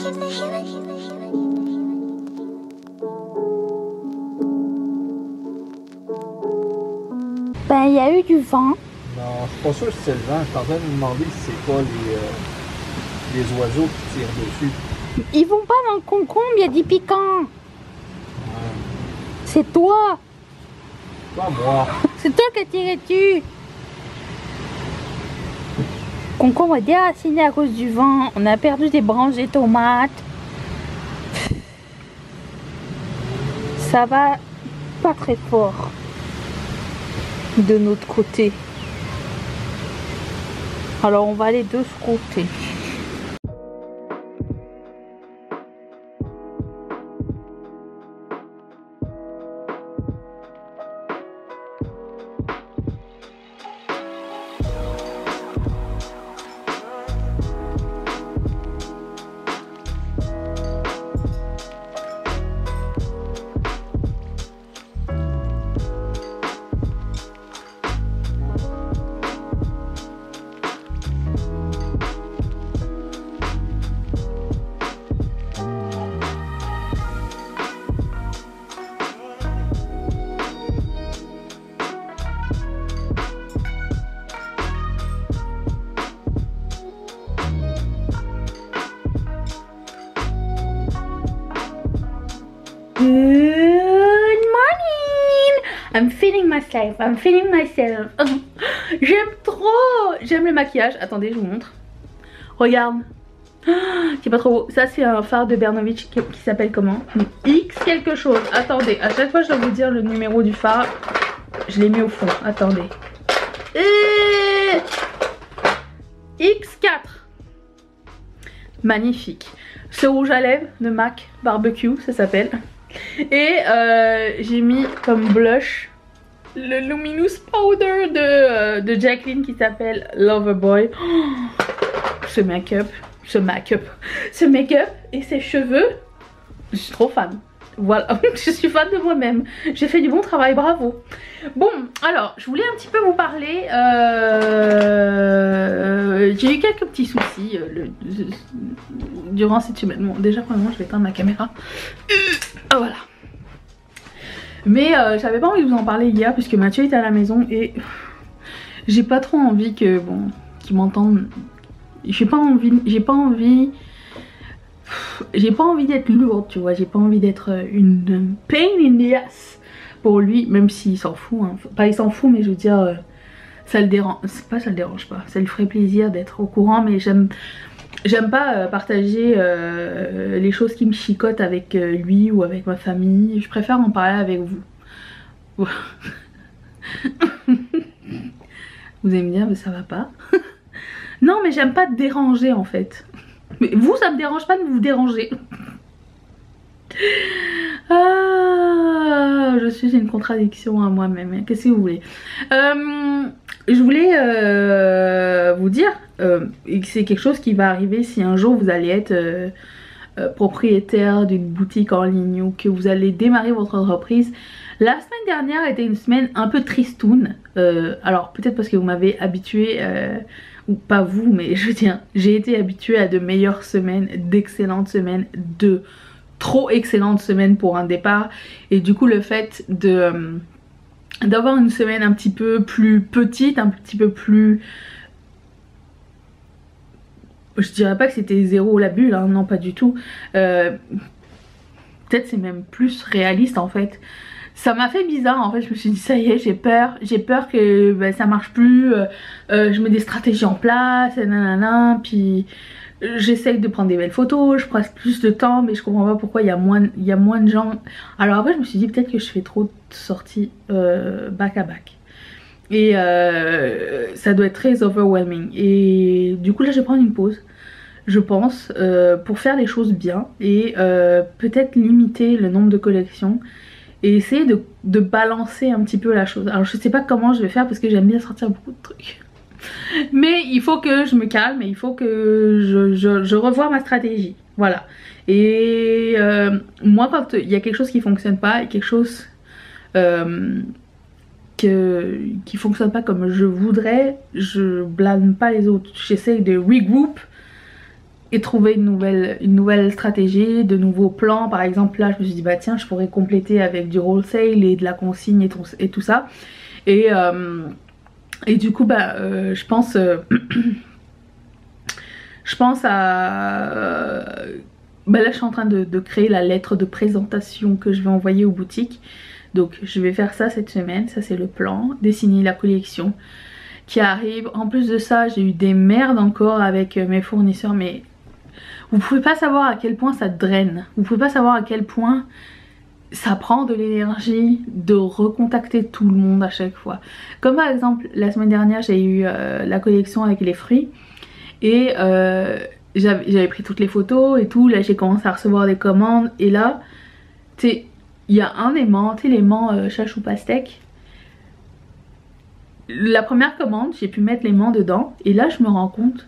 Ben, il y a eu du vent. Non, je suis pas sûr que c'est le vent. Je suis en train de me demander si c'est pas les oiseaux qui tirent dessus. Ils vont pas dans le concombre, il y a des piquants. Ouais. C'est toi. Pas moi. C'est toi qui as tiré dessus. Concombre est déraciné à cause du vent. On a perdu des branches des tomates. Ça va pas très fort de notre côté. Alors on va aller de ce côté. Good morning! I'm feeling myself. I'm feeling myself. J'aime trop. J'aime le maquillage. Attendez, je vous montre. Regarde. C'est pas trop beau. Ça, c'est un fard de Bernovitch qui s'appelle comment? X quelque chose. Attendez, à chaque fois, je dois vous dire le numéro du fard. Je l'ai mis au fond. Attendez. X4. Magnifique. Ce rouge à lèvres de MAC Barbecue, ça s'appelle. Et j'ai mis comme blush le Luminous Powder de Jacqueline qui s'appelle Loverboy. Oh, ce make-up et ses cheveux, je suis trop fan. Voilà, je suis fan de moi-même. J'ai fait du bon travail, bravo. Bon, alors, je voulais un petit peu vous parler. J'ai eu quelques petits soucis durant cette semaine. Bon, déjà, premièrement, je vais éteindre ma caméra. Voilà. Mais j'avais pas envie de vous en parler hier puisque Mathieu était à la maison et j'ai pas trop envie que, bon, qu'il m'entende. J'ai pas envie d'être lourde, tu vois. J'ai pas envie d'être une pain in the ass pour lui, même s'il s'en fout, hein. Pas il s'en fout, mais je veux dire, ça le dérange, ça le dérange pas, ça lui ferait plaisir d'être au courant, mais j'aime pas partager les choses qui me chicotent avec lui ou avec ma famille. Je préfère en parler avec vous. Vous allez me dire, mais ça va pas. Non, mais j'aime pas te déranger en fait. Mais vous, ça me dérange pas de vous déranger. Ah, je suis une contradiction à moi-même. Qu'est-ce que vous voulez? Je voulais vous dire que c'est quelque chose qui va arriver si un jour vous allez être propriétaire d'une boutique en ligne ou que vous allez démarrer votre entreprise. La semaine dernière était une semaine un peu tristoune. Alors peut-être parce que vous m'avez habitué, ou pas vous, mais je veux dire, j'ai été habituée à de meilleures semaines, d'excellentes semaines, de trop excellentes semaines pour un départ. Et du coup le fait d'avoir une semaine un petit peu plus petite, un petit peu plus... Je dirais pas que c'était zéro la bulle, hein, non pas du tout. Peut-être c'est même plus réaliste en fait. Ça m'a fait bizarre en fait, je me suis dit ça y est, j'ai peur que ben, ça marche plus, je mets des stratégies en place, nanana, puis j'essaye de prendre des belles photos, je passe plus de temps, mais je comprends pas pourquoi il y a moins de gens. Alors après je me suis dit peut-être que je fais trop de sorties back à back. Et ça doit être très overwhelming. Et du coup là je vais prendre une pause, je pense, pour faire les choses bien et peut-être limiter le nombre de collections. Et essayer de balancer un petit peu la chose. Alors je sais pas comment je vais faire parce que j'aime bien sortir beaucoup de trucs. Mais il faut que je me calme et il faut que je revoie ma stratégie. Voilà. Et moi quand il y a quelque chose qui fonctionne pas et quelque chose qui fonctionne pas comme je voudrais, je blâme pas les autres. J'essaye de regroup et trouver une nouvelle stratégie, de nouveaux plans. Par exemple là je me suis dit bah tiens je pourrais compléter avec du wholesale et de la consigne et tout ça. Et du coup bah je pense à... bah là je suis en train de créer la lettre de présentation que je vais envoyer aux boutiques. Donc je vais faire ça cette semaine, ça c'est le plan, dessiner la collection qui arrive. En plus de ça j'ai eu des merdes encore avec mes fournisseurs, mais vous pouvez pas savoir à quel point ça draine, vous pouvez pas savoir à quel point ça prend de l'énergie de recontacter tout le monde à chaque fois. Comme par exemple la semaine dernière j'ai eu la collection avec les fruits et j'avais pris toutes les photos et tout. Là j'ai commencé à recevoir des commandes et là tu sais il y a un aimant, tu sais l'aimant chachou pastèque. La première commande j'ai pu mettre l'aimant dedans et là je me rends compte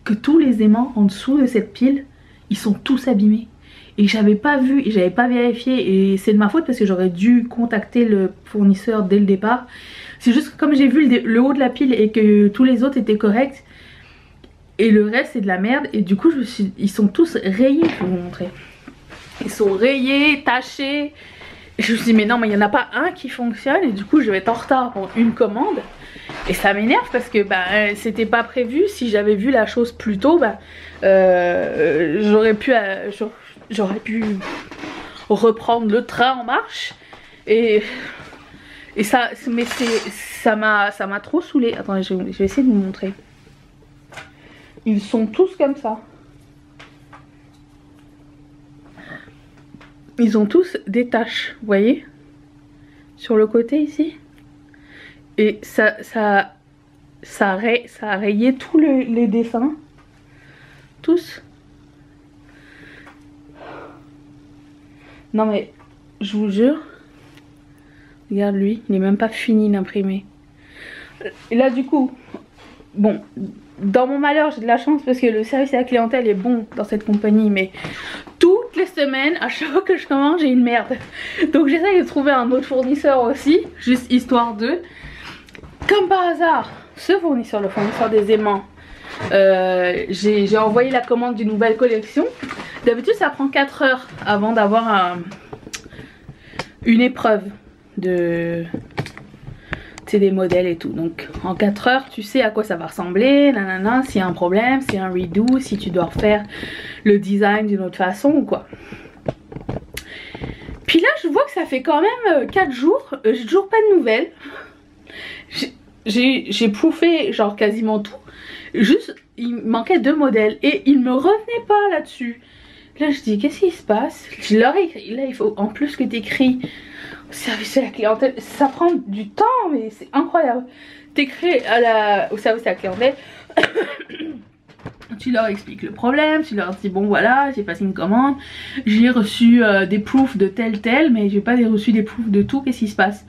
que tous les aimants en dessous de cette pile ils sont tous abîmés et j'avais pas vu et j'avais pas vérifié et c'est de ma faute parce que j'aurais dû contacter le fournisseur dès le départ. C'est juste que comme j'ai vu le haut de la pile et que tous les autres étaient corrects et le reste c'est de la merde et du coup ils sont tous rayés, je vais vous montrer. Ils sont rayés, tachés. Et je me suis dit mais non mais il n'y en a pas un qui fonctionne et du coup je vais être en retard pour une commande. Et ça m'énerve parce que bah, c'était pas prévu. Si j'avais vu la chose plus tôt, bah, j'aurais pu reprendre le train en marche. Et ça, mais ça m'a trop saoulée. Attendez, je vais essayer de vous montrer. Ils sont tous comme ça. Ils ont tous des taches, vous voyez, sur le côté ici. Et ça a rayé tous les dessins. Tous. Non mais, je vous jure. Regarde lui, il n'est même pas fini d'imprimer. Et là du coup, bon, dans mon malheur j'ai de la chance parce que le service à la clientèle est bon dans cette compagnie. Mais toutes les semaines, à chaque fois que je commande, j'ai une merde. Donc j'essaye de trouver un autre fournisseur aussi, juste histoire de... Comme par hasard, ce fournisseur, le fournisseur des aimants, j'ai envoyé la commande d'une nouvelle collection. D'habitude ça prend 4 heures avant d'avoir une épreuve de des modèles et tout. Donc en 4 heures tu sais à quoi ça va ressembler, nanana, s'il y a un problème, s'il y a un redo, si tu dois refaire le design d'une autre façon ou quoi. Puis là je vois que ça fait quand même 4 jours, j'ai toujours pas de nouvelles. J'ai bouffé genre quasiment tout. Juste il manquait 2 modèles et il me revenait pas là-dessus. Là je dis qu'est-ce qui se passe? Je leur ai écrit. Là il faut en plus que t'écris au service à la clientèle. Ça prend du temps mais c'est incroyable. T'écris au service à la clientèle. Tu leur expliques le problème, tu leur dis bon voilà j'ai passé une commande, j'ai reçu des proofs de tel mais j'ai pas reçu des proofs de tout, qu'est-ce qui se passe?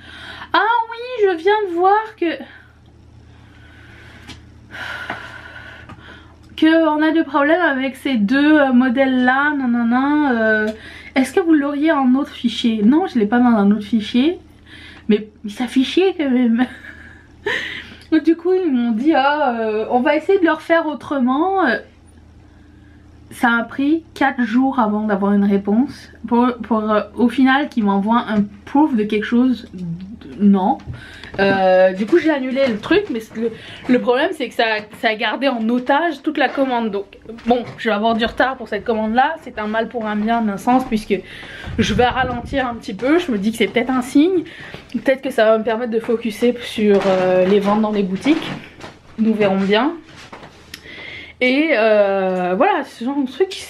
Ah oui je viens de voir que on a des problèmes avec ces 2 modèles là, nanana, est-ce que vous l'auriez en autre fichier? Non je l'ai pas dans un autre fichier, mais ça fichier quand même. Donc du coup ils m'ont dit on va essayer de le refaire autrement. Ça a pris 4 jours avant d'avoir une réponse pour au final qu'ils m'envoient un proof de quelque chose. Non. Du coup j'ai annulé le truc, mais le problème c'est que ça a gardé en otage toute la commande. Donc bon je vais avoir du retard pour cette commande là. C'est un mal pour un bien d'un sens puisque je vais ralentir un petit peu. Je me dis que c'est peut-être un signe. Peut-être que ça va me permettre de focuser sur les ventes dans les boutiques. Nous verrons bien. Et voilà, ce genre de truc,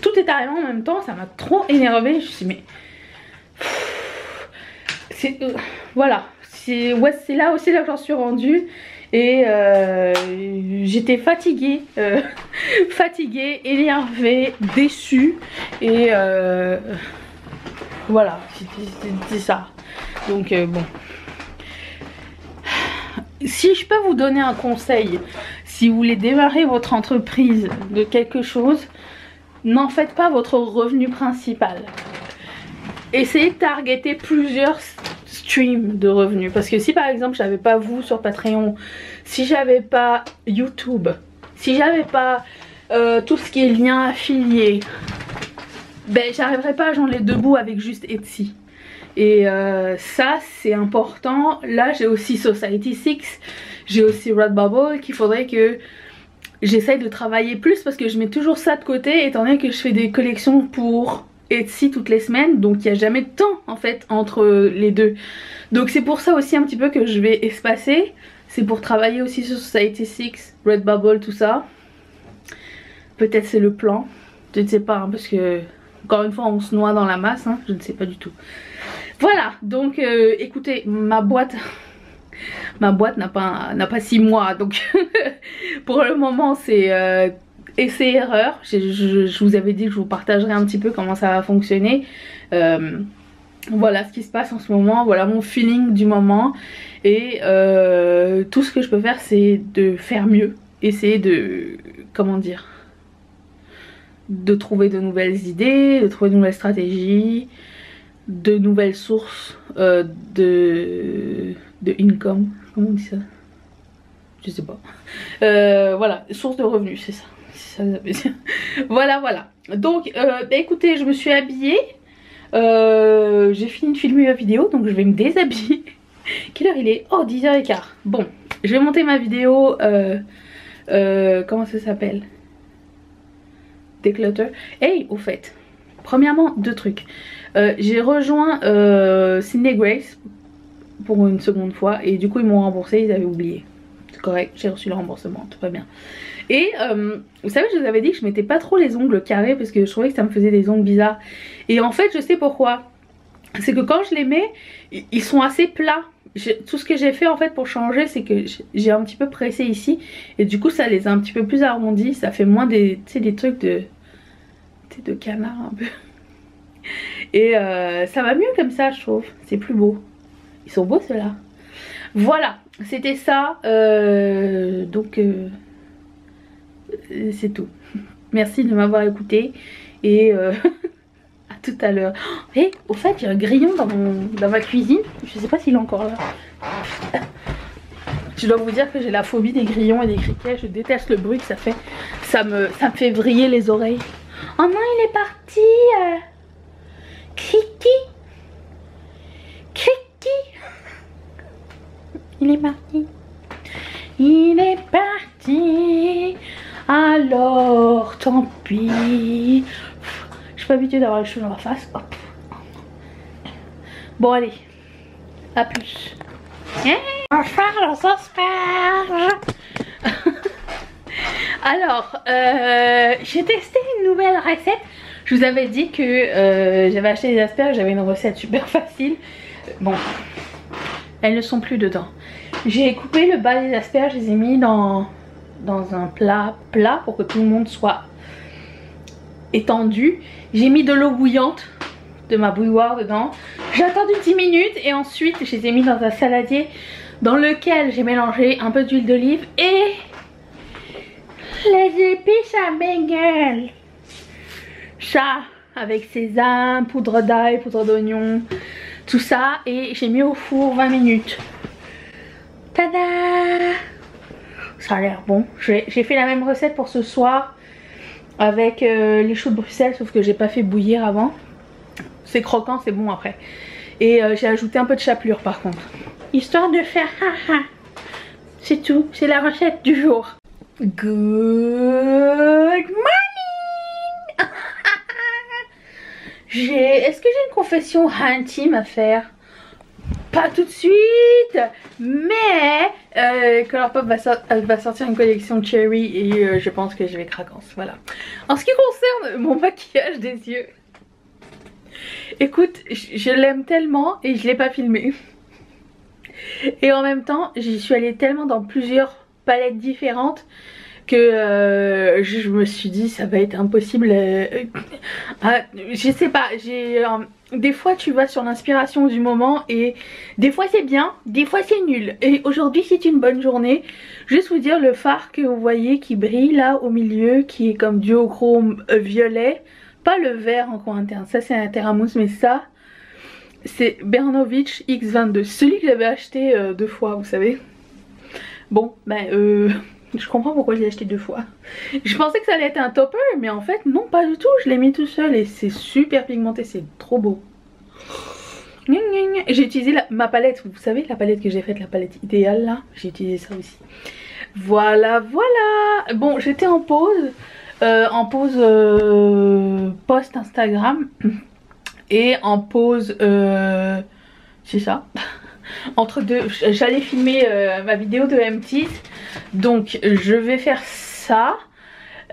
tout est arrivé en même temps, ça m'a trop énervé. Je me suis dit mais voilà, c'est là aussi là que j'en suis rendue. Et j'étais fatiguée, énervée, déçue. Et voilà, c'était ça. Donc bon. Si je peux vous donner un conseil, si vous voulez démarrer votre entreprise de quelque chose, n'en faites pas votre revenu principal. Essayez de targeter plusieurs streams de revenus. Parce que si par exemple j'avais pas vous sur Patreon, si j'avais pas YouTube, si j'avais pas tout ce qui est lien affilié, ben j'arriverai pas à joindre les deux bouts avec juste Etsy. Et ça c'est important. Là j'ai aussi Society6, j'ai aussi Redbubble qu'il faudrait que j'essaye de travailler plus parce que je mets toujours ça de côté étant donné que je fais des collections pour Etsy toutes les semaines, donc il n'y a jamais de temps en fait entre les deux. Donc c'est pour ça aussi un petit peu que je vais espacer. C'est pour travailler aussi sur Society6, Redbubble, tout ça. Peut-être c'est le plan, je ne sais pas hein, parce que encore une fois on se noie dans la masse, hein, je ne sais pas du tout. Voilà, donc écoutez, ma boîte n'a pas 6 mois, donc pour le moment c'est essai-erreur. Je vous avais dit que je vous partagerai un petit peu comment ça va fonctionner. Voilà ce qui se passe en ce moment, voilà mon feeling du moment. Et tout ce que je peux faire c'est de faire mieux, essayer de, comment dire, de trouver de nouvelles idées, de trouver de nouvelles stratégies, de nouvelles sources de income, comment on dit ça? Je sais pas. Voilà, source de revenus, c'est ça. Ça veut dire. Voilà. Donc bah écoutez, je me suis habillée. J'ai fini de filmer ma vidéo, donc je vais me déshabiller. Quelle heure il est? Oh, 10h15. Bon, je vais monter ma vidéo. Comment ça s'appelle? Declutter. Hey, au fait, premièrement, 2 trucs. J'ai rejoint Sydney Grace pour une seconde fois et du coup ils m'ont remboursé, ils avaient oublié. C'est correct, j'ai reçu le remboursement, tout va bien. Et vous savez, je vous avais dit que je mettais pas trop les ongles carrés parce que je trouvais que ça me faisait des ongles bizarres. Et en fait je sais pourquoi. C'est que quand je les mets, ils sont assez plats. Tout ce que j'ai fait en fait pour changer, c'est que j'ai un petit peu pressé ici et du coup ça les a un petit peu plus arrondis. Ça fait moins des, tu sais, des trucs de canard un peu. Et ça va mieux comme ça, je trouve. C'est plus beau. Ils sont beaux ceux-là. Voilà, c'était ça. Donc c'est tout. Merci de m'avoir écouté et à tout à l'heure. Et au fait, il y a un grillon dans ma cuisine. Je sais pas s'il est encore là. Je dois vous dire que j'ai la phobie des grillons et des criquets. Je déteste le bruit que ça fait. Ça me fait vriller les oreilles. Oh non, il est parti. Criki. Il est parti. Il est parti. Alors, tant pis. Je suis pas habituée d'avoir les cheveux dans la face. Hop. Bon, allez. À plus. Bonsoir, les asperges. Alors, j'ai testé une nouvelle recette. Je vous avais dit que j'avais acheté des asperges, j'avais une recette super facile. Bon, elles ne sont plus dedans. J'ai coupé le bas des asperges, je les ai mis dans un plat pour que tout le monde soit étendu. J'ai mis de l'eau bouillante de ma bouilloire dedans. J'ai attendu 10 minutes et ensuite je les ai mis dans un saladier dans lequel j'ai mélangé un peu d'huile d'olive et les épices à bagel. Ça, avec sésame, poudre d'ail, poudre d'oignon, tout ça. Et j'ai mis au four 20 minutes. Tada! Ça a l'air bon. J'ai fait la même recette pour ce soir avec les choux de Bruxelles, sauf que j'ai pas fait bouillir avant. C'est croquant, c'est bon après. Et j'ai ajouté un peu de chapelure par contre. Histoire de faire haha. C'est tout, c'est la recette du jour. Good morning. Est-ce que j'ai une confession intime à faire? Pas tout de suite, mais Colourpop va sortir une collection Cherry et je pense que je vais craquance, voilà. En ce qui concerne mon maquillage des yeux, écoute, je l'aime tellement et je l'ai pas filmé. Et en même temps, j'y suis allée tellement dans plusieurs palettes différentes que je me suis dit ça va être impossible. Je sais pas, des fois tu vas sur l'inspiration du moment et des fois c'est bien, des fois c'est nul. Et aujourd'hui c'est une bonne journée. Juste vous dire le fard que vous voyez qui brille là au milieu, qui est comme duochrome violet, pas le vert en coin interne, ça c'est un Terramousse, mais ça c'est Bernovitch X22, celui que j'avais acheté 2 fois, vous savez. Bon ben Je comprends pourquoi je l'ai acheté 2 fois. Je pensais que ça allait être un topper, mais en fait non, pas du tout. Je l'ai mis tout seul et c'est super pigmenté, c'est trop beau. J'ai utilisé ma palette, vous savez la palette que j'ai faite, la palette idéale là, j'ai utilisé ça aussi. Voilà, voilà. Bon, j'étais en pause post Instagram et en pause, c'est ça. Entre deux, j'allais filmer ma vidéo de M-Teeth, donc je vais faire ça.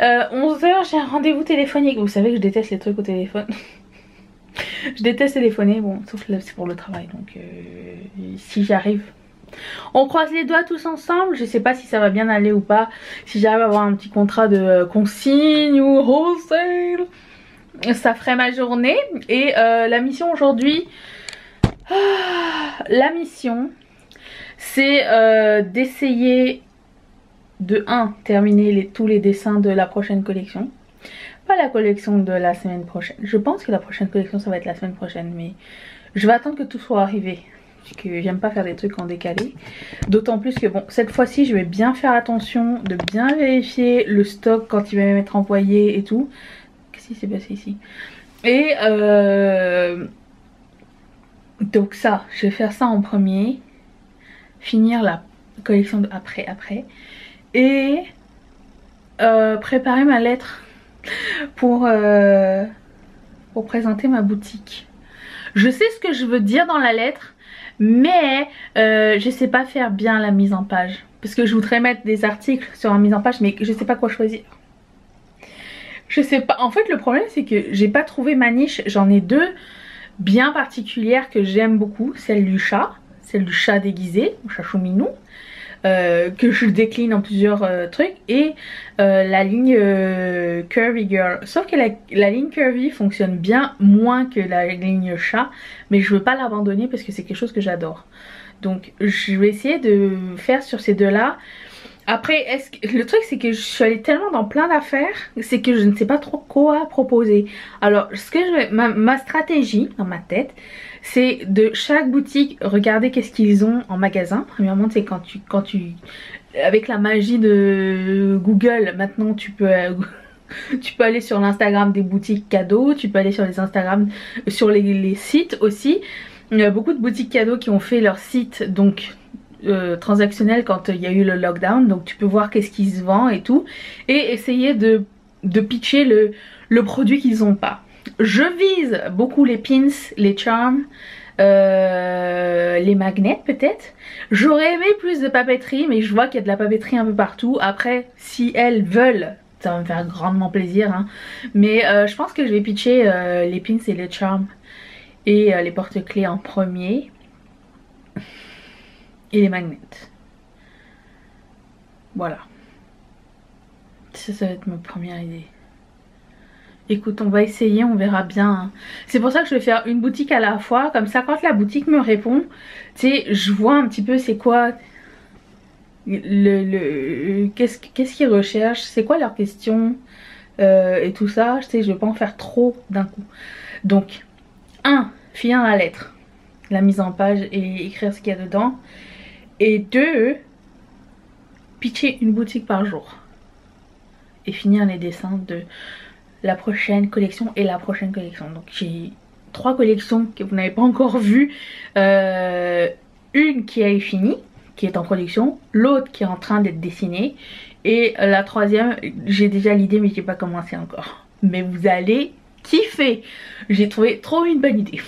11 h, j'ai un rendez-vous téléphonique. Vous savez que je déteste les trucs au téléphone. Je déteste téléphoner, bon, sauf là c'est pour le travail, donc si j'arrive. On croise les doigts tous ensemble, je sais pas si ça va bien aller ou pas, si j'arrive à avoir un petit contrat de consigne ou wholesale, ça ferait ma journée. Et la mission aujourd'hui, la mission c'est d'essayer de terminer tous les dessins de la prochaine collection. Pas la collection de la semaine prochaine. Je pense que la prochaine collection ça va être la semaine prochaine, mais je vais attendre que tout soit arrivé. Parce que j'aime pas faire des trucs en décalé. D'autant plus que bon, cette fois-ci je vais bien faire attention de bien vérifier le stock quand il va m'être envoyé et tout. Qu'est-ce qui s'est passé ici? Et donc ça, je vais faire ça en premier. Finir la collection de après. Et préparer ma lettre pour présenter ma boutique. Je sais ce que je veux dire dans la lettre, mais je sais pas faire bien la mise en page. Parce que je voudrais mettre des articles sur la mise en page, mais je sais pas quoi choisir. Je sais pas. En fait, le problème c'est que j'ai pas trouvé ma niche. J'en ai 2 bien particulières que j'aime beaucoup. Celle du chat déguisé, le chat chouminou. Que je décline en plusieurs trucs, et la ligne Curvy Girl. Sauf que la ligne Curvy fonctionne bien moins que la ligne chat, mais je veux pas l'abandonner parce que c'est quelque chose que j'adore. Donc je vais essayer de faire sur ces 2 là. Après, le truc c'est que je suis allée tellement dans plein d'affaires, c'est que je ne sais pas trop quoi proposer. Alors ma stratégie dans ma tête, c'est de chaque boutique regarder qu'est-ce qu'ils ont en magasin. Premièrement, c'est quand tu avec la magie de Google, maintenant tu peux aller sur l'Instagram des boutiques cadeaux, tu peux aller sur les Instagram, sur les sites aussi. Il y a beaucoup de boutiques cadeaux qui ont fait leur site donc transactionnel quand il y a eu le lockdown, donc tu peux voir qu'est-ce qui se vend et tout, et essayer de pitcher le produit qu'ils ont pas. Je vise beaucoup les pins, les charms, les magnets peut-être. J'aurais aimé plus de papeterie, mais je vois qu'il y a de la papeterie un peu partout. Après, si elles veulent, ça va me faire grandement plaisir, hein. Mais je pense que je vais pitcher les pins et les charms et les porte-clés en premier, et les magnets. Voilà, ça va être ma première idée. Écoute, on va essayer, on verra bien, hein. C'est pour ça que je vais faire une boutique à la fois, comme ça quand la boutique me répond, tu sais, je vois un petit peu c'est quoi qu'est-ce qu'ils recherchent, c'est quoi leurs questions et tout ça. Je sais, je vais pas en faire trop d'un coup. Donc 1, finir la lettre, la mise en page et écrire ce qu'il y a dedans, et 2, pitcher une boutique par jour et finir les dessins de la prochaine collection et la prochaine collection. Donc j'ai 3 collections que vous n'avez pas encore vues. Une qui est finie, qui est en production, l'autre qui est en train d'être dessinée, et la 3e, j'ai déjà l'idée mais j'ai pas commencé encore. Mais vous allez kiffer. J'ai trouvé trop une bonne idée.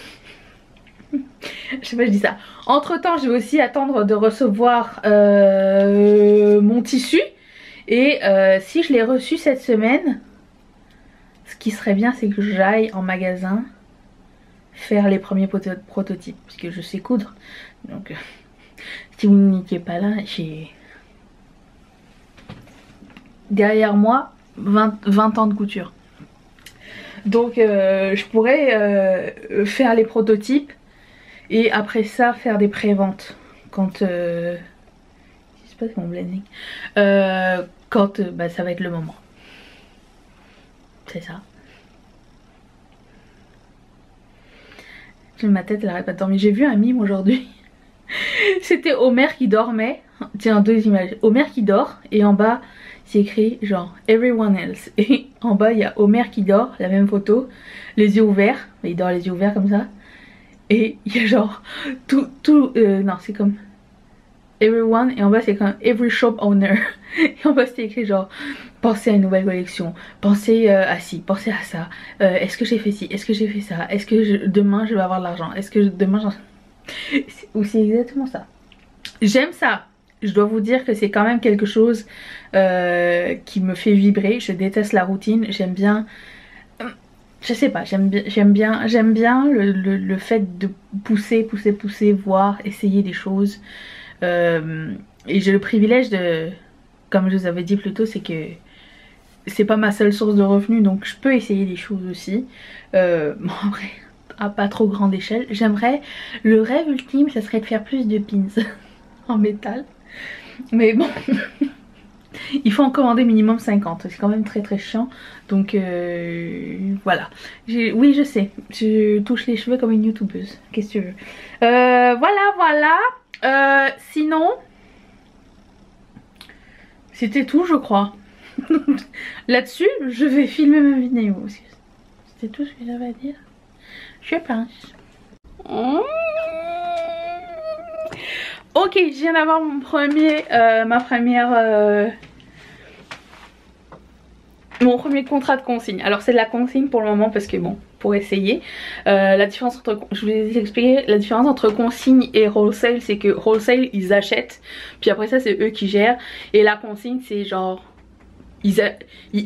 Je sais pas, je dis ça. Entre temps, je vais aussi attendre de recevoir mon tissu, et si je l'ai reçu cette semaine, ce qui serait bien, c'est que j'aille en magasin faire les premiers prototypes, parce que je sais coudre. Donc si vous n'étiez pas là, j'ai derrière moi 20 ans de couture. Donc je pourrais faire les prototypes et après ça faire des pré-ventes quand je sais pas si mon blending quand ça va être le moment. C'est ça. Ma tête elle arrête pas de dormir. J'ai vu un mime aujourd'hui C'était Homer qui dormait. Tiens, deux images. Homer qui dort et en bas c'est écrit genre everyone else. Et en bas il y a Homer qui dort, la même photo, les yeux ouverts. Il dort les yeux ouverts comme ça. Et il y a genre non c'est comme everyone et en bas c'est comme every shop owner. Et en bas c'était écrit genre pensez à une nouvelle collection, pensez à ci, pensez à ça. Est-ce que j'ai fait ci, est-ce que j'ai fait ça, est-ce que demain je vais avoir de l'argent, est-ce que demain ou c'est exactement ça. J'aime ça. Je dois vous dire que c'est quand même quelque chose qui me fait vibrer. Je déteste la routine. J'aime bien. Je sais pas. J'aime bien le fait de pousser, voir, essayer des choses. Et j'ai le privilège de, comme je vous avais dit plus tôt, c'est que c'est pas ma seule source de revenus, donc je peux essayer des choses aussi. Bon après, à pas trop grande échelle. J'aimerais, le rêve ultime, ça serait de faire plus de pins en métal. Mais bon, il faut en commander minimum 50. C'est quand même très chiant. Donc voilà. Oui, je sais. Je touche les cheveux comme une youtubeuse. Qu'est-ce que tu veux. Voilà. Sinon, c'était tout, je crois. Là-dessus, je vais filmer ma vidéo. C'était tout ce que j'avais à dire. Je pense. Ok, je viens d'avoir mon premier contrat de consigne. Alors c'est de la consigne pour le moment parce que bon, pour essayer. La différence entre, je vous ai expliqué, la différence entre consigne et wholesale, c'est que wholesale ils achètent, puis après ça c'est eux qui gèrent, et la consigne c'est genre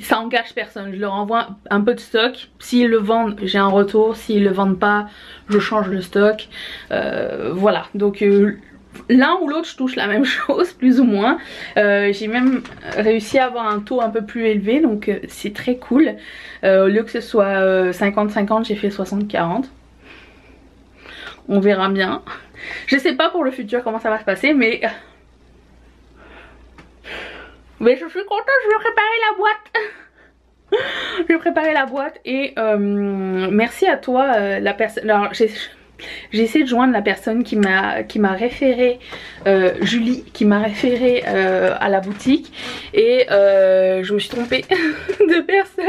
ça engage personne. Je leur envoie un peu de stock, s'ils le vendent j'ai un retour, s'ils le vendent pas je change le stock. Voilà, donc l'un ou l'autre je touche la même chose plus ou moins. J'ai même réussi à avoir un taux un peu plus élevé, donc c'est très cool. Au lieu que ce soit 50-50 j'ai fait 60-40. On verra bien. Je sais pas pour le futur comment ça va se passer, mais je suis contente, je vais préparer la boîte. Je vais préparer la boîte et merci à toi la personne. Alors j'ai essayé de joindre la personne qui m'a référé, Julie, qui m'a référé à la boutique, et je me suis trompée de personne,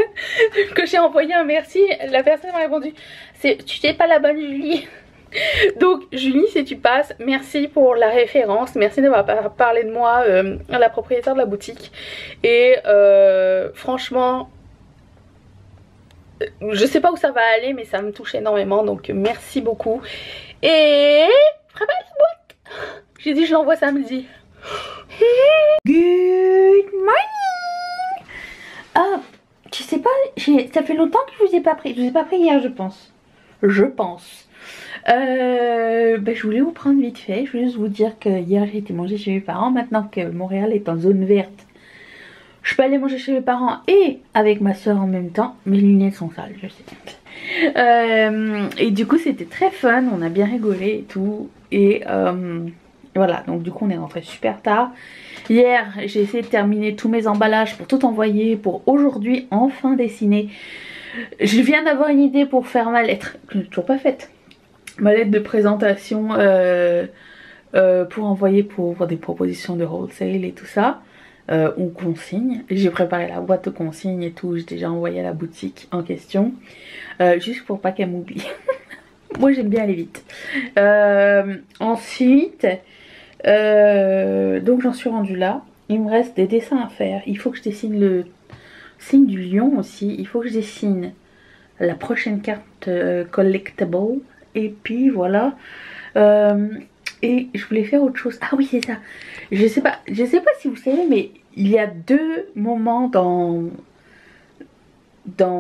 que j'ai envoyé un merci. La personne m'a répondu tu n'es pas la bonne Julie. Donc Julie, si tu passes, merci pour la référence, merci d'avoir parlé de moi à la propriétaire de la boutique. Et franchement, je sais pas où ça va aller, mais ça me touche énormément, donc merci beaucoup. Et prépare la boîte. J'ai dit je l'envoie samedi. Good morning. Ah, je sais pas, ça fait longtemps que je vous ai pas pris. Je vous ai pas pris hier, je pense. Je voulais vous prendre vite fait. Je voulais juste vous dire que hier j'ai été manger chez mes parents. Maintenant que Montréal est en zone verte, je peux aller manger chez mes parents et avec ma soeur en même temps. Mes lunettes sont sales, je sais. Et du coup c'était très fun, on a bien rigolé et tout. Et voilà, donc du coup on est rentré super tard. Hier j'ai essayé de terminer tous mes emballages pour tout envoyer, pour aujourd'hui enfin dessiner. Je viens d'avoir une idée pour faire ma lettre, que je n'ai toujours pas faite. Ma lettre de présentation pour envoyer pour des propositions de wholesale et tout ça. On consigne. J'ai préparé la boîte de consigne et tout. J'ai déjà envoyé à la boutique en question. Juste pour pas qu'elle m'oublie. Moi j'aime bien aller vite. Ensuite, donc j'en suis rendue là. Il me reste des dessins à faire. Il faut que je dessine le signe du lion aussi. Il faut que je dessine la prochaine carte collectible. Et puis voilà. Et je voulais faire autre chose. Ah oui, c'est ça. Je sais pas si vous savez, mais il y a deux moments dans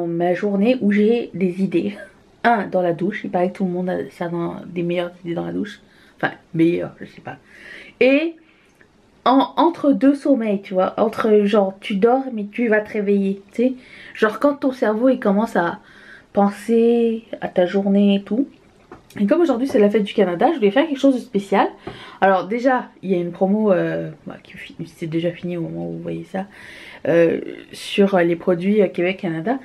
ma journée où j'ai des idées. Un, dans la douche. Il paraît que tout le monde a ça des meilleures idées dans la douche. Enfin, meilleures, je sais pas. Et entre deux sommeils, tu vois. Entre genre tu dors mais tu vas te réveiller. Tu sais. Genre quand ton cerveau il commence à penser à ta journée et tout. Et comme aujourd'hui c'est la fête du Canada, je voulais faire quelque chose de spécial. Alors déjà il y a une promo qui c'est déjà fini au moment où vous voyez ça, sur les produits Québec-Canada.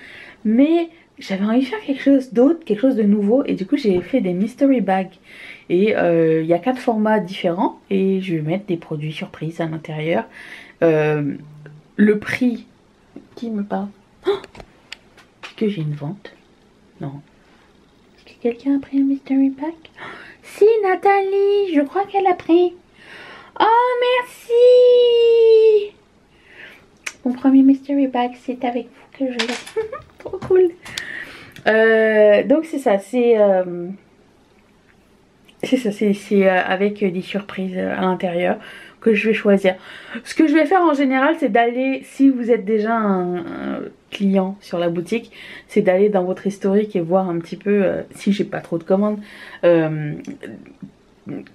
Mais j'avais envie de faire quelque chose d'autre, quelque chose de nouveau. Et du coup j'ai fait des mystery bags. Et il y a 4 formats différents. Et je vais mettre des produits surprises à l'intérieur. Le prix... Qui me parle? Oh, est-ce que j'ai une vente? Non. Est-ce que quelqu'un a pris un mystery bag? Si, Nathalie, je crois qu'elle a pris. Oh, merci. Mon premier mystery bag, c'est avec vous que je l'ai. Trop cool. Donc c'est ça, c'est avec des surprises à l'intérieur que je vais choisir. Ce que je vais faire en général, c'est d'aller, si vous êtes déjà un client sur la boutique, c'est d'aller dans votre historique et voir un petit peu, si j'ai pas trop de commandes,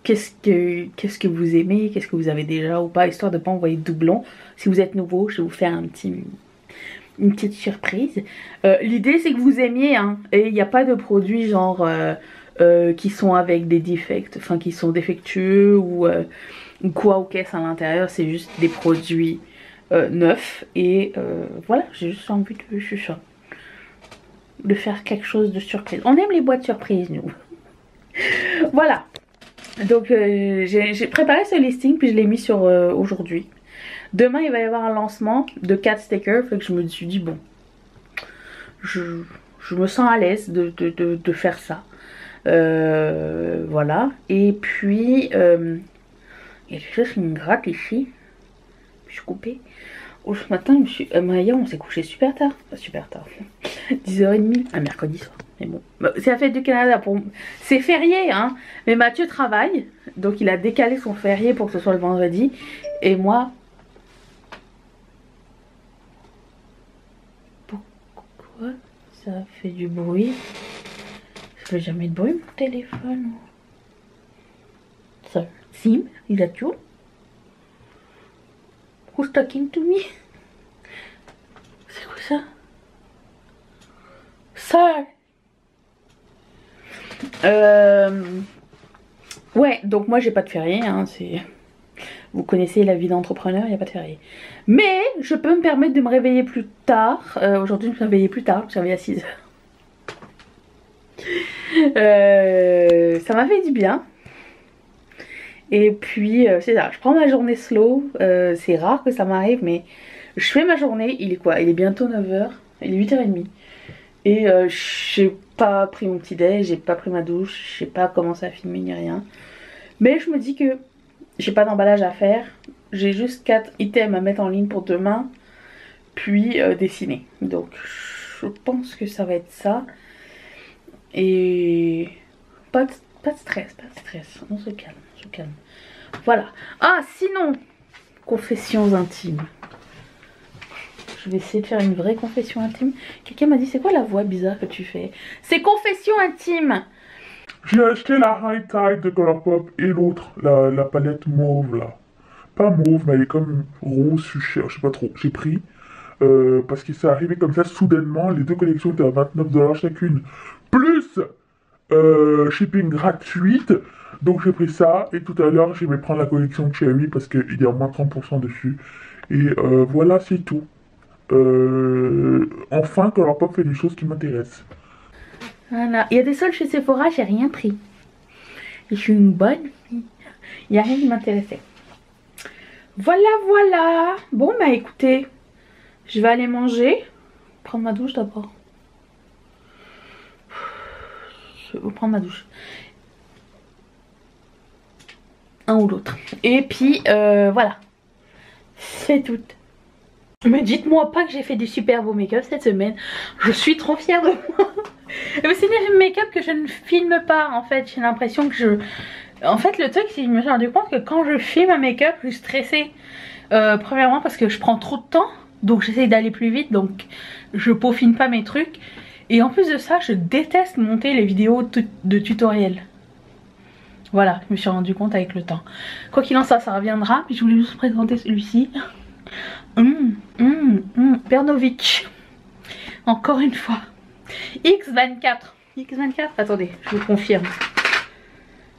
qu'est-ce que vous aimez, qu'est-ce que vous avez déjà ou pas, histoire de pas envoyer de doublons. Si vous êtes nouveau, je vais vous faire une petite surprise. L'idée c'est que vous aimiez, hein, et il n'y a pas de produits genre qui sont avec des defects, enfin qui sont défectueux ou quoi ou qu'est-ce à l'intérieur. C'est juste des produits neufs et voilà, j'ai juste envie de faire quelque chose de surprise. On aime les boîtes surprises nous. Voilà, donc j'ai préparé ce listing puis je l'ai mis sur aujourd'hui. Demain il va y avoir un lancement de 4 stickers, fait que je me suis dit bon, je me sens à l'aise de faire ça. Voilà, et puis il y a quelque chose qui me gratte ici. Je suis coupée. Oh, ce matin, hier on s'est couché super tard. Pas super tard. 10h30, un mercredi soir. Mais bon, c'est la fête du Canada. C'est férié, hein. Mais Mathieu travaille. Donc il a décalé son férié pour que ce soit le vendredi. Et moi... Pourquoi ça fait du bruit? Ça fait jamais de bruit mon téléphone. Ça, Sim, is that you? Who's talking to me? C'est quoi ça? Ça. Ouais, donc moi j'ai pas de férié, hein, vous connaissez la vie d'entrepreneur, il n'y a pas de férié. Mais je peux me permettre de me réveiller plus tard. Aujourd'hui je me suis réveillée plus tard, je suis réveillée à 6h. Ça m'a fait du bien. Et puis c'est ça, je prends ma journée slow. C'est rare que ça m'arrive, mais je fais ma journée. Il est quoi? Il est bientôt 9h, il est 8h30. Et j'ai pas pris mon petit déj, j'ai pas pris ma douche, j'ai pas commencé à filmer ni rien. Mais je me dis que j'ai pas d'emballage à faire. J'ai juste 4 items à mettre en ligne pour demain, puis dessiner. Donc je pense que ça va être ça. Et pas de stress, on se calme, Voilà. Ah sinon, confessions intimes. Je vais essayer de faire une vraie confession intime. Quelqu'un m'a dit, c'est quoi la voix bizarre que tu fais? C'est confession intime. J'ai acheté la High Tide de Colourpop et l'autre, la palette mauve là. Pas mauve, mais elle est comme rose, je sais pas trop. J'ai pris parce que c'est arrivé comme ça soudainement. Les 2 collections étaient à 29$ chacune. Plus shipping gratuite. Donc j'ai pris ça. Et tout à l'heure, je vais prendre la collection Cherry parce qu'il y a au moins 30% dessus. Et voilà, c'est tout. Enfin, Colourpop fait des choses qui m'intéressent. Voilà. Il y a des soldes chez Sephora, j'ai rien pris. Je suis une bonne fille. Il n'y a rien qui m'intéressait. Voilà. Bon, bah écoutez, je vais aller manger. Prendre ma douche d'abord. Je vais prendre ma douche. Un ou l'autre. Et puis, voilà. C'est tout. Mais dites-moi pas que j'ai fait du super beau make-up cette semaine. Je suis trop fière de moi. Mais c'est des make-up que je ne filme pas en fait. J'ai l'impression que je... En fait le truc c'est que je me suis rendu compte que quand je filme un make-up je suis stressée. Premièrement parce que je prends trop de temps. Donc j'essaye d'aller plus vite. Donc je peaufine pas mes trucs. Et en plus de ça je déteste monter les vidéos de tutoriels. Voilà, je me suis rendu compte avec le temps. Quoi qu'il en soit, ça reviendra. Mais je voulais juste vous présenter celui-ci. Bernovic. Encore une fois. X24. X24, attendez, je vous confirme.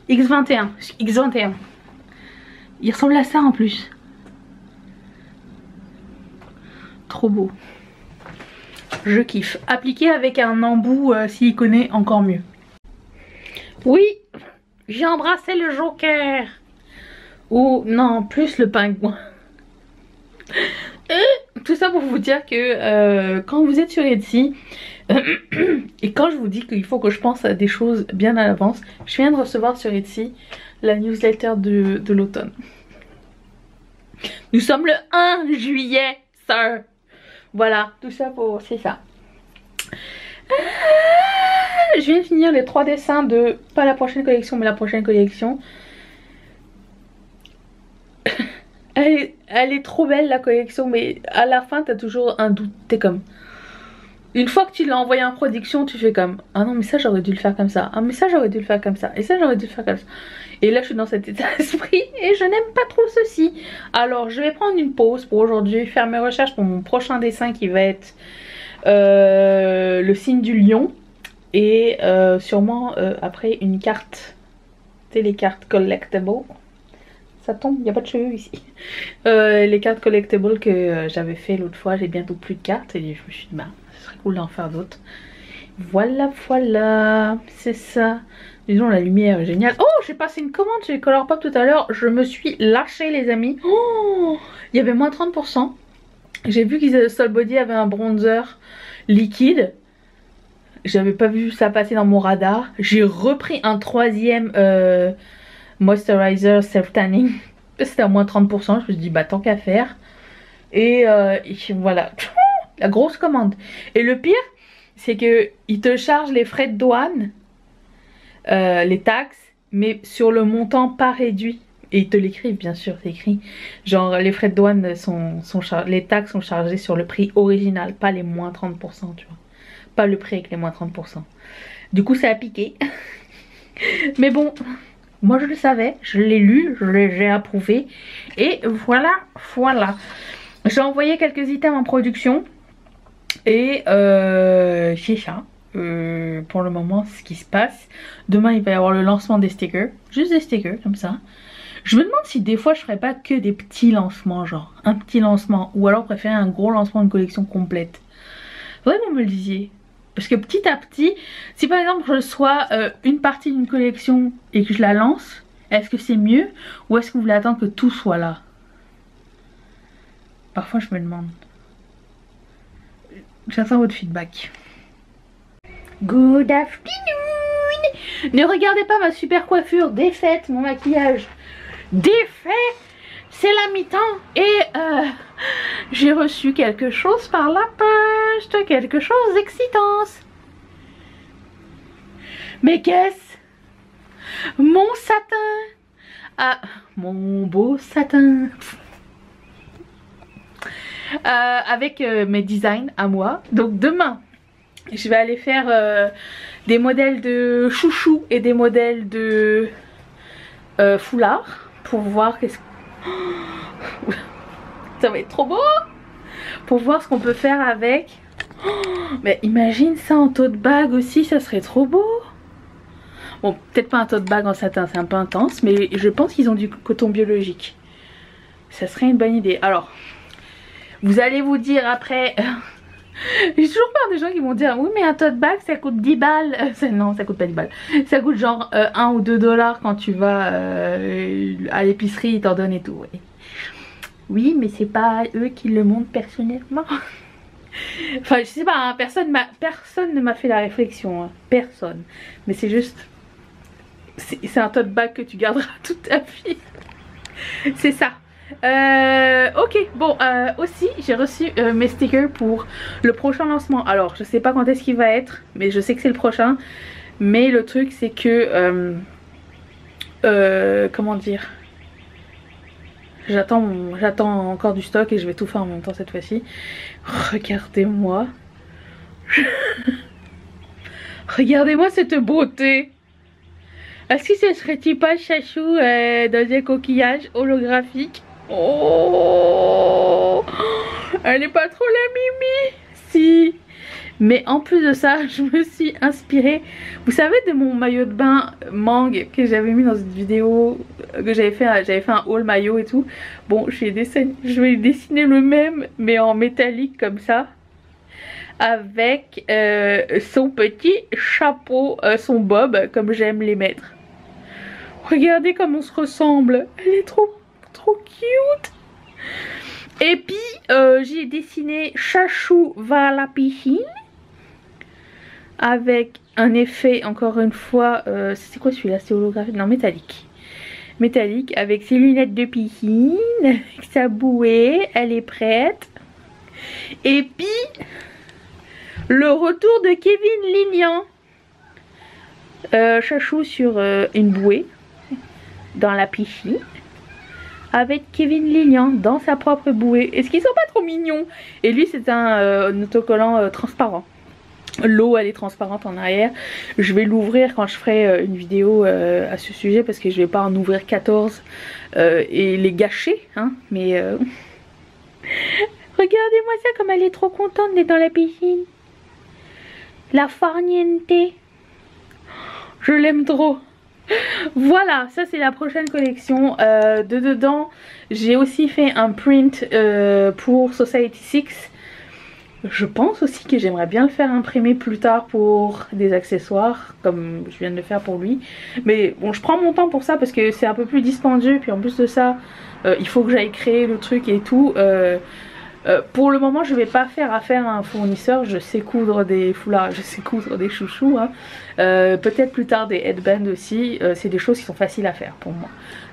X21. X21. Il ressemble à ça en plus. Trop beau. Je kiffe. Appliqué avec un embout siliconé, encore mieux. Oui, j'ai embrassé le Joker. Ou non, plus le pingouin. Et tout ça pour vous dire que quand vous êtes sur Etsy, et quand je vous dis qu'il faut que je pense à des choses bien à l'avance, je viens de recevoir sur Etsy la newsletter de l'automne. Nous sommes le 1 juillet, sir. Voilà, tout ça pour... c'est ça. Je viens de finir les 3 dessins de... pas la prochaine collection, mais la prochaine collection. Elle est trop belle la collection, mais à la fin t'as toujours un doute. T'es comme... une fois que tu l'as envoyé en production, tu fais comme... ah non mais ça j'aurais dû le faire comme ça. Ah mais ça j'aurais dû le faire comme ça. Et ça j'aurais dû le faire comme ça. Et là je suis dans cet état d'esprit et je n'aime pas trop ceci. Alors je vais prendre une pause pour aujourd'hui, faire mes recherches pour mon prochain dessin qui va être le signe du lion. Et sûrement après une carte, télécarte collectible. Ça tombe, il n'y a pas de cheveux ici. Les cartes collectibles que j'avais fait l'autre fois, j'ai bientôt plus de cartes. Et je me suis dit, bah, ce serait cool d'en faire d'autres. Voilà, voilà, c'est ça. Disons, la lumière est géniale. Oh, j'ai passé une commande chez Colourpop tout à l'heure. Je me suis lâchée, les amis. Oh, il y avait moins 30%. J'ai vu qu'ils Sol Body avait un bronzer liquide. J'avais pas vu ça passer dans mon radar. J'ai repris un troisième moisturizer self-tanning. C'était à moins 30%. Je me suis dit, bah tant qu'à faire. Et voilà. La grosse commande. Et le pire, c'est que ils te chargent les frais de douane, les taxes, mais sur le montant pas réduit. Et ils te l'écrivent, bien sûr, c'est écrit. Genre, les frais de douane sont les taxes sont chargées sur le prix original, pas les moins 30%, tu vois. Pas le prix avec les moins 30%. Du coup, ça a piqué. Mais bon, moi je le savais, je l'ai lu, j'ai approuvé. Et voilà, voilà. J'ai envoyé quelques items en production. Et c'est ça. Pour le moment, c'est ce qui se passe. Demain, il va y avoir le lancement des stickers. Juste des stickers, comme ça. Je me demande si des fois, je ferais pas que des petits lancements, genre un petit lancement. Ou alors préférer un gros lancement, une collection complète. Faudrait que vous me le disiez. Parce que petit à petit, si par exemple je reçois une partie d'une collection et que je la lance, est-ce que c'est mieux? Ou est-ce que vous voulez attendre que tout soit là? Parfois, je me demande. J'attends votre feedback. Good afternoon. Ne regardez pas ma super coiffure défaite, mon maquillage défait. C'est la mi-temps et j'ai reçu quelque chose par la poste, quelque chose d'excitant. Mais qu'est-ce? Mon satin. Ah, mon beau satin. Avec mes designs à moi. Donc demain, je vais aller faire des modèles de chouchou et des modèles de foulard pour voir qu'est-ce que... Ça va être trop beau. Pour voir ce qu'on peut faire avec. Mais imagine ça en tote bag aussi, ça serait trop beau. Bon, peut-être pas un tote bag en satin, c'est un peu intense, mais je pense qu'ils ont du coton biologique. Ça serait une bonne idée. Alors, vous allez vous dire après... J'ai toujours peur des gens qui vont dire oui mais un tote bag ça coûte 10 balles. Non, ça coûte pas 10 balles. Ça coûte genre 1 ou 2 $ quand tu vas à l'épicerie, ils t'en donnent et tout. Oui, oui mais c'est pas eux qui le montrent personnellement. Enfin je sais pas, hein, personne ne m'a fait la réflexion. Hein. Personne. Mais c'est juste... c'est un tote bag que tu garderas toute ta vie. C'est ça. Ok, bon, aussi j'ai reçu mes stickers pour le prochain lancement. Alors je sais pas quand est-ce qu'il va être, mais je sais que c'est le prochain. Mais le truc c'est que comment dire, j'attends encore du stock et je vais tout faire en même temps cette fois-ci. Regardez-moi. Regardez-moi cette beauté. Est-ce que ce serait-il pas chachou dans un coquillage holographique? Oh, elle est pas trop la Mimi. Si. Mais en plus de ça, je me suis inspirée, vous savez, de mon maillot de bain mangue que j'avais mis dans une vidéo que j'avais fait un haul maillot et tout. Bon, je vais dessiner le même mais en métallique comme ça, avec son petit chapeau, son bob, comme j'aime les mettre. Regardez comme on se ressemble. Elle est trop cute. Et puis j'ai dessiné Chachou va à la piscine avec un effet, encore une fois, c'est quoi celui-là? C'est holographique? Non, métallique. Métallique avec ses lunettes de piscine, avec sa bouée, elle est prête. Et puis le retour de Kevin Lignan. Chachou sur une bouée dans la piscine avec Kevin Lignan dans sa propre bouée. Est-ce qu'ils sont pas trop mignons? Et lui c'est un autocollant transparent. L'eau elle est transparente en arrière. Je vais l'ouvrir quand je ferai une vidéo à ce sujet parce que je vais pas en ouvrir 14 et les gâcher hein. Mais regardez-moi ça comme elle est trop contente d'être dans la piscine. La farniente. Je l'aime trop. Voilà, ça c'est la prochaine collection. Dedans, j'ai aussi fait un print pour Society 6. Je pense aussi que j'aimerais bien le faire imprimer plus tard pour des accessoires, comme je viens de le faire pour lui. Mais bon, je prends mon temps pour ça parce que c'est un peu plus dispendieux. Puis en plus de ça, il faut que j'aille créer le truc et tout. Pour le moment je vais pas faire affaire à un fournisseur, je sais coudre des foulards, je sais coudre des chouchous hein. Peut-être plus tard des headbands aussi, c'est des choses qui sont faciles à faire pour moi.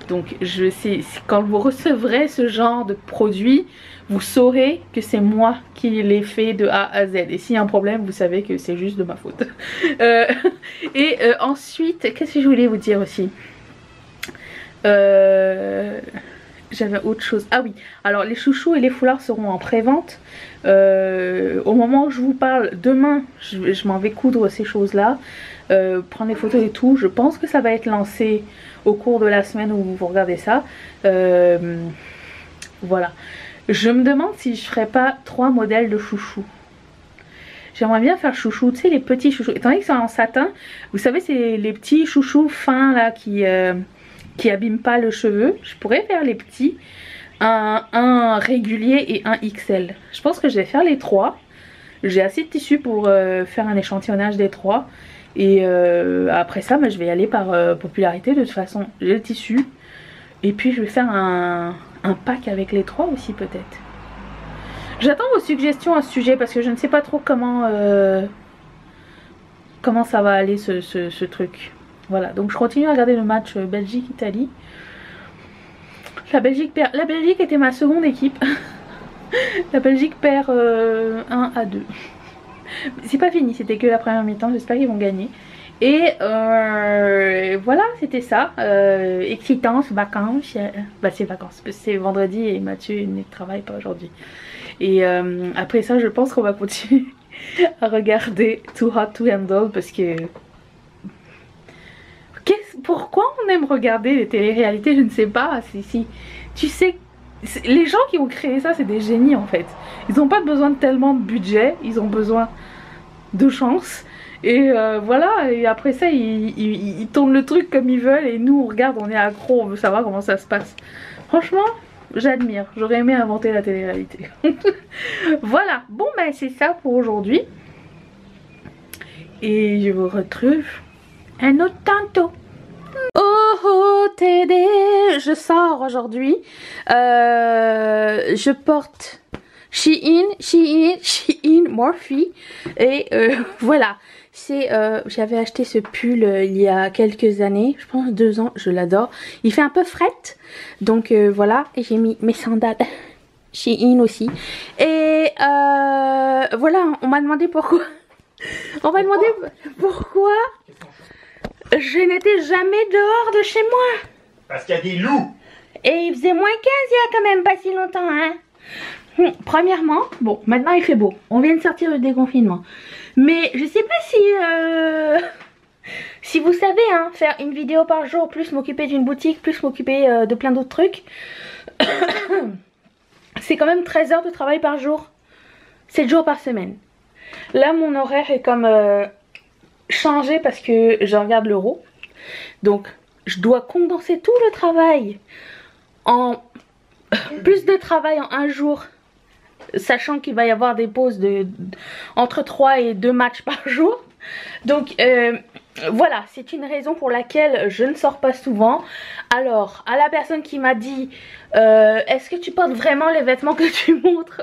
Donc je sais, quand vous recevrez ce genre de produit, vous saurez que c'est moi qui l'ai fait de A à Z. Et s'il y a un problème, vous savez que c'est juste de ma faute. Ensuite, qu'est-ce que je voulais vous dire aussi? J'avais autre chose. Ah oui, alors les chouchous et les foulards seront en pré-vente. Au moment où je vous parle, demain, je m'en vais coudre ces choses-là. Prendre des photos et tout. Je pense que ça va être lancé au cours de la semaine où vous regardez ça. Voilà. Je me demande si je ferais pas 3 modèles de chouchous. J'aimerais bien faire chouchou, tu sais les petits chouchous. Étant donné que c'est en satin, vous savez c'est les petits chouchous fins là qui abîment pas le cheveu. Je pourrais faire les petits, un régulier et un XL. Je pense que je vais faire les 3. J'ai assez de tissu pour faire un échantillonnage des 3. Et après ça, je vais y aller par popularité. De toute façon, j'ai le tissu. Et puis je vais faire un pack avec les 3 aussi peut-être. J'attends vos suggestions à ce sujet parce que je ne sais pas trop comment ça va aller ce truc. Voilà, donc je continue à regarder le match Belgique-Italie. La Belgique perd. La Belgique était ma seconde équipe. La Belgique perd 1 à 2. C'est pas fini, c'était que la première mi-temps. J'espère qu'ils vont gagner. Et voilà, c'était ça. Excitance, vacances. Bah c'est vacances, c'est vendredi et Mathieu ne travaille pas aujourd'hui. Et après ça, je pense qu'on va continuer à regarder Too Hot to Handle parce que... Pourquoi on aime regarder les téléréalités? Je ne sais pas. Si tu sais, les gens qui ont créé ça, c'est des génies en fait. Ils n'ont pas besoin de tellement de budget, ils ont besoin de chance. Et voilà, et après ça, ils tournent le truc comme ils veulent. Et nous, on regarde, on est accro, on veut savoir comment ça se passe. Franchement, j'admire. J'aurais aimé inventer la télé-réalité. Voilà, bon ben c'est ça pour aujourd'hui. Et je vous retrouve un autre tantôt. Oh Tédé, je sors aujourd'hui. Je porte Shein, Morphe. Et voilà. J'avais acheté ce pull il y a quelques années, je pense 2 ans, je l'adore. Il fait un peu fret, donc voilà. Et j'ai mis mes sandales Shein aussi. Et voilà, on m'a demandé pourquoi. On m'a demandé pourquoi je n'étais jamais dehors de chez moi. Parce qu'il y a des loups. Et il faisait -15 il y a quand même pas si longtemps hein. Premièrement, bon maintenant il fait beau. On vient de sortir du déconfinement. Mais je sais pas si vous savez hein, faire une vidéo par jour, plus m'occuper d'une boutique, plus m'occuper de plein d'autres trucs. C'est quand même 13 heures de travail par jour. 7 jours par semaine. Là mon horaire est comme... changé parce que je regarde l'euro, donc je dois condenser tout le travail en plus de travail en un jour sachant qu'il va y avoir des pauses entre 3 et 2 matchs par jour. Donc voilà, c'est une raison pour laquelle je ne sors pas souvent. Alors, à la personne qui m'a dit est-ce que tu portes vraiment les vêtements que tu montres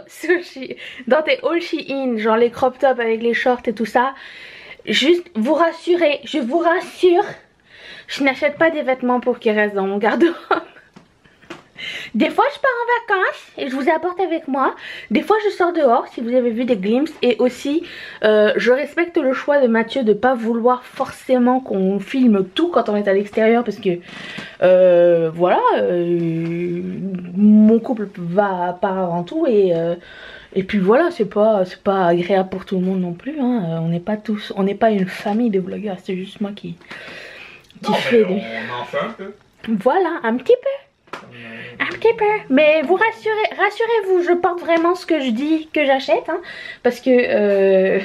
dans tes haul Shein, genre les crop tops avec les shorts et tout ça, juste vous rassurer, je vous rassure, je n'achète pas des vêtements pour qu'ils restent dans mon garde-robe. Des fois je pars en vacances et je vous apporte avec moi. Des fois je sors dehors si vous avez vu des glimpses. Et aussi je respecte le choix de Mathieu de pas vouloir forcément qu'on filme tout quand on est à l'extérieur. Parce que voilà, mon couple part avant tout. Et puis voilà, c'est pas agréable pour tout le monde non plus, hein. On n'est pas une famille de blogueurs. C'est juste moi qui fait des... On en fait un peu. Voilà, un petit peu. Un petit peu, mais vous rassurez-vous, je porte vraiment ce que je dis que j'achète, hein, parce que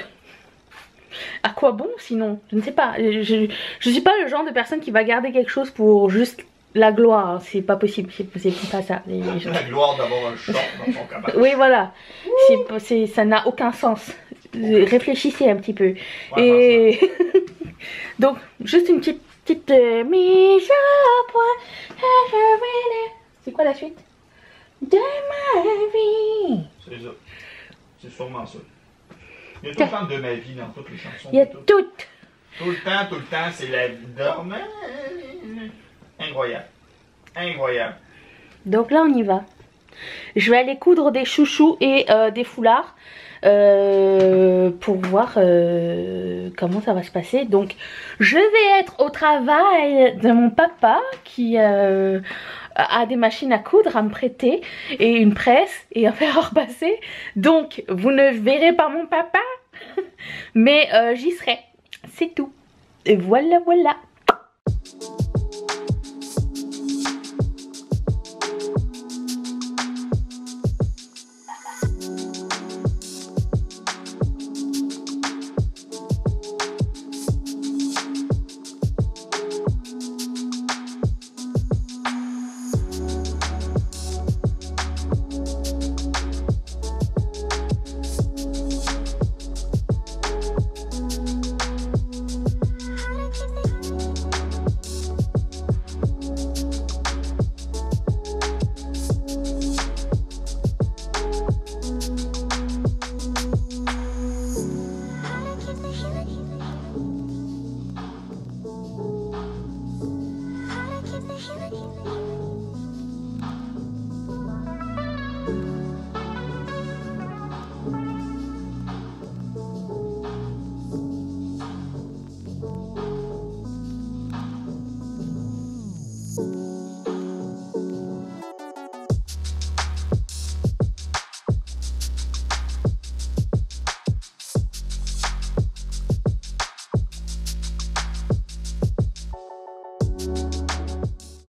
à quoi bon sinon, je ne sais pas, je suis pas le genre de personne qui va garder quelque chose pour juste la gloire, hein. C'est pas possible, c'est pas ça. La gloire d'avoir un short dans son cabane. Oui voilà, ça n'a aucun sens, réfléchissez un petit peu, ouais, et donc juste une petite mise au point. C'est quoi la suite de ma vie? C'est ça. C'est sûrement ça. Il y a tout le temps de ma vie dans toutes les chansons. Il y a tout. Tout le temps, c'est la vie d'homme. Incroyable. Incroyable. Donc là, on y va. Je vais aller coudre des chouchous et des foulards pour voir comment ça va se passer. Donc je vais être au travail de mon papa qui a des machines à coudre à me prêter et une presse et un fer à repasser. Donc vous ne verrez pas mon papa mais j'y serai, c'est tout. Et voilà.